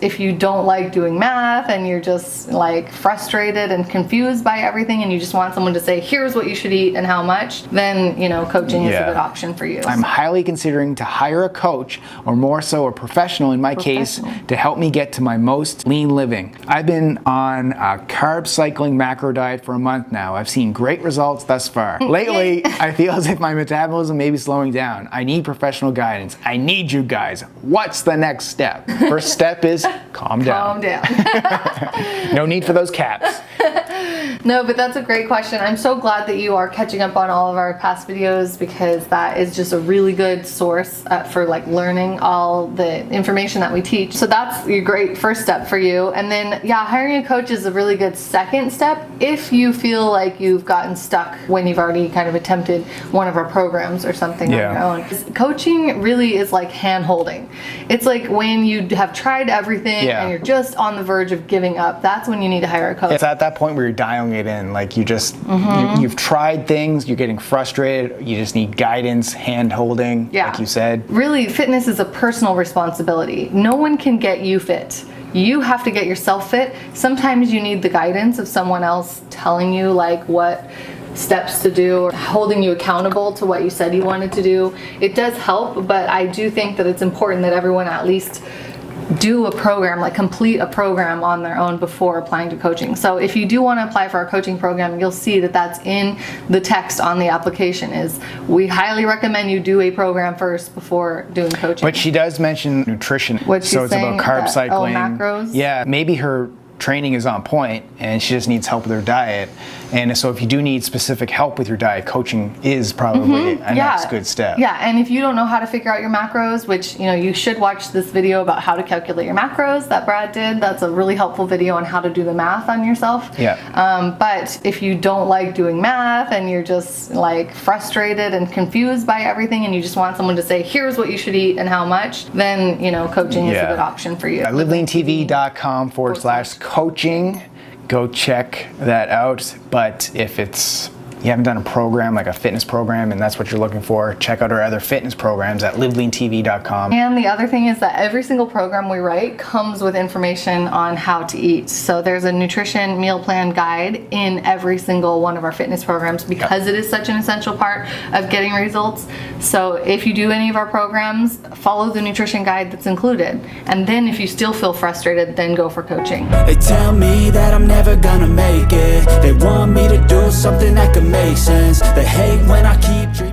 If you don't like doing math and you're just like frustrated and confused by everything and you just want someone to say, here's what you should eat and how much, then, you know, coaching is a good option for you. I'm highly considering to hire a coach, or more so a professional in my case, to help me get to my most lean living. I've been on a carb cycling macro diet for a month now. I've seen great results thus far. Lately, I feel as if my metabolism may be slowing down. I need professional guidance. I need you guys. What's the next step? First step is calm down. Calm down. No need for those caps. No, but that's a great question. I'm so glad that you are catching up on all of our past videos, because that is just a really good source for like learning all the information that we teach. So that's a great first step for you. And then, yeah, hiring a coach is a really good second step if you feel like you've gotten stuck when you've already kind of attempted one of our programs or something on your own. Coaching really is like hand-holding. It's like when you have tried everything and you're just on the verge of giving up. That's when you need to hire a coach. It's at that point where you're dialing it in. Like you just, you've tried things, you're getting frustrated, you just need guidance, hand-holding, like you said. Really, fitness is a personal responsibility. No one can get you fit. You have to get yourself fit. Sometimes you need the guidance of someone else telling you like what steps to do, or holding you accountable to what you said you wanted to do. It does help, but I do think that it's important that everyone at least do a program, like complete a program on their own before applying to coaching. So if you do want to apply for our coaching program, you'll see that that's in the text on the application, is we highly recommend you do a program first before doing coaching. But she does mention nutrition. What she's so it's saying about carb that, cycling. Macros. Yeah, maybe her training is on point and she just needs help with her diet. And so if you do need specific help with your diet, coaching is probably a next good step. Yeah, and if you don't know how to figure out your macros, which, you know, you should watch this video about how to calculate your macros that Brad did. That's a really helpful video on how to do the math on yourself. But if you don't like doing math and you're just like frustrated and confused by everything and you just want someone to say, here's what you should eat and how much, then, you know, coaching is a good option for you. LiveLeanTV.com/coaching. Go check that out. But if you haven't done a program, like a fitness program, and that's what you're looking for, check out our other fitness programs at LiveLeanTV.com. And the other thing is that every single program we write comes with information on how to eat. So there's a nutrition meal plan guide in every single one of our fitness programs, because it is such an essential part of getting results. So if you do any of our programs, follow the nutrition guide that's included. And then if you still feel frustrated, then go for coaching. They tell me that I'm never gonna make it. They want me to do something that could make sense. They hate when I keep dreaming.